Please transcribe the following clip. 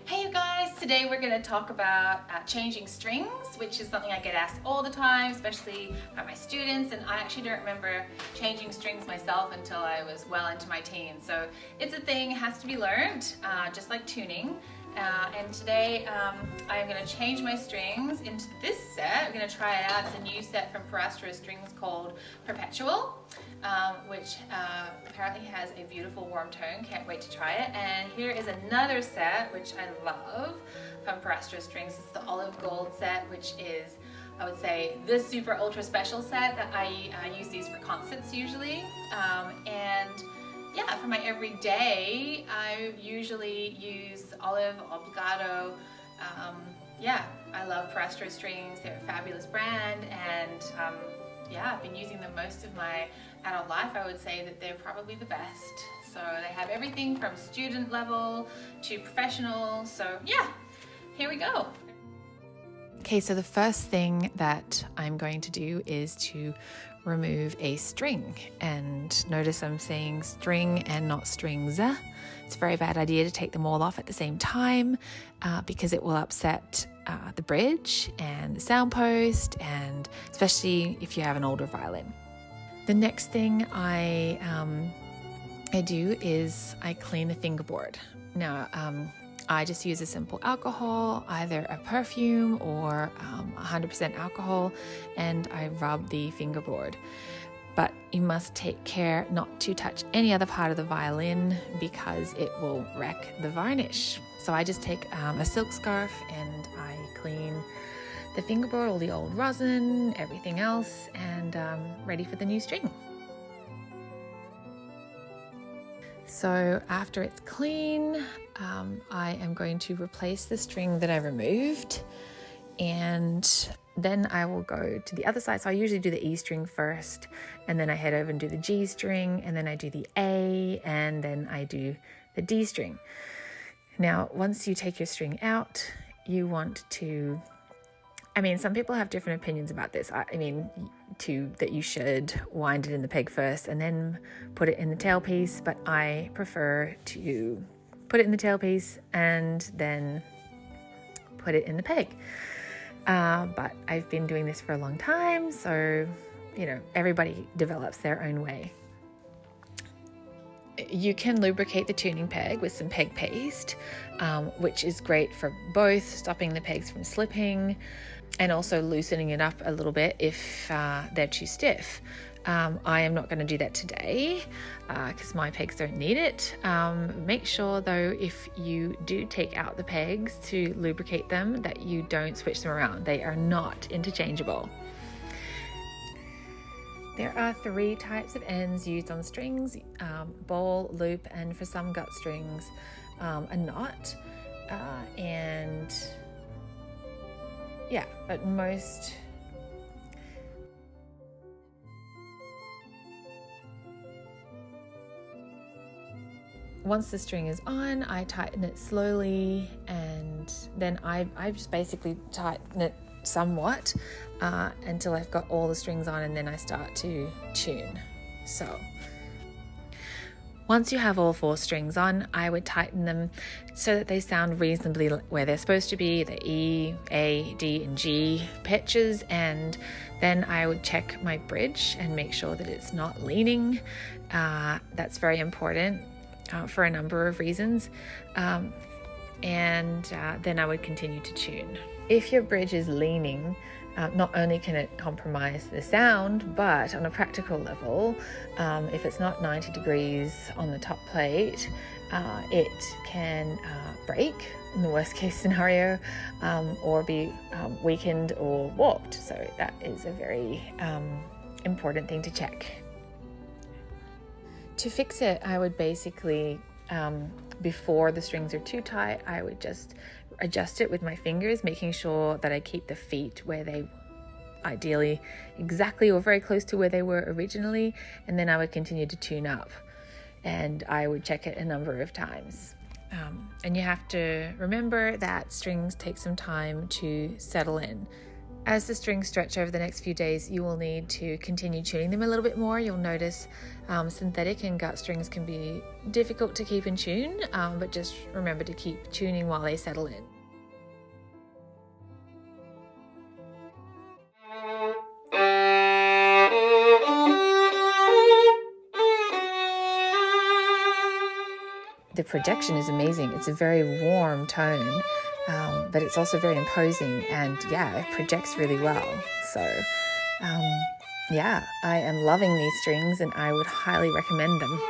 Hey you guys, today we're going to talk about changing strings, which is something I get asked all the time, especially by my students, and I actually don't remember changing strings myself until I was well into my teens. So it's a thing, it has to be learned, just like tuning. And today I'm going to change my strings into this set. I'm going to try it out. It's a new set from Pirastro Strings called Perpetual, which apparently has a beautiful warm tone. Can't wait to try it. And here is another set which I love from Pirastro Strings. It's the olive gold set, which is, I would say, the super ultra special set that I use these for concerts usually. And yeah, for my everyday, I usually use olive obligato. Yeah, I love Pirastro Strings. They're a fabulous brand, and yeah, I've been using them most of my adult life. I would say that they're probably the best. So they have everything from student level to professional. So yeah, here we go. Okay, so the first thing that I'm going to do is to remove a string, and notice I'm saying string and not strings. It's a very bad idea to take them all off at the same time because it will upset the bridge and the sound post, and especially if you have an older violin. The next thing I do is I clean the fingerboard. Now, I just use a simple alcohol, either a perfume or 100% alcohol, and I rub the fingerboard. But you must take care not to touch any other part of the violin because it will wreck the varnish. So I just take a silk scarf and I clean the fingerboard, all the old rosin, everything else, and ready for the new string. So after it's clean, I am going to replace the string that I removed, and then I will go to the other side. So I usually do the E string first, and then I head over and do the G string, and then I do the A, and then I do the D string. Now, once you take your string out, you want to, some people have different opinions about this. That you should wind it in the peg first and then put it in the tailpiece, but I prefer to put it in the tailpiece and then put it in the peg. But I've been doing this for a long time, so, everybody develops their own way. You can lubricate the tuning peg with some peg paste, which is great for both stopping the pegs from slipping and also loosening it up a little bit if they're too stiff. I am not going to do that today because my pegs don't need it. Make sure though, if you do take out the pegs to lubricate them, that you don't switch them around. They are not interchangeable. There are 3 types of ends used on strings: bowl, loop, and for some gut strings, a knot. And yeah, but most once the string is on, I tighten it slowly, and then I just basically tighten it somewhat until I've got all the strings on, and then I start to tune. So once you have all 4 strings on, I would tighten them so that they sound reasonably where they're supposed to be, the E, A, D, and G pitches, and then I would check my bridge and make sure that it's not leaning. That's very important for a number of reasons. And then I would continue to tune. If your bridge is leaning, not only can it compromise the sound, but on a practical level, if it's not 90 degrees on the top plate, it can break in the worst case scenario, or be weakened or warped. So that is a very important thing to check. To fix it, I would basically, before the strings are too tight, I would just adjust it with my fingers, making sure that I keep the feet where they ideally exactly or very close to where they were originally, and then I would continue to tune up, and I would check it a number of times. And you have to remember that strings take some time to settle in. As the strings stretch over the next few days, you will need to continue tuning them a little bit more. You'll notice synthetic and gut strings can be difficult to keep in tune, but just remember to keep tuning while they settle in. The projection is amazing. It's a very warm tone, but it's also very imposing, and it projects really well. So I am loving these strings and I would highly recommend them.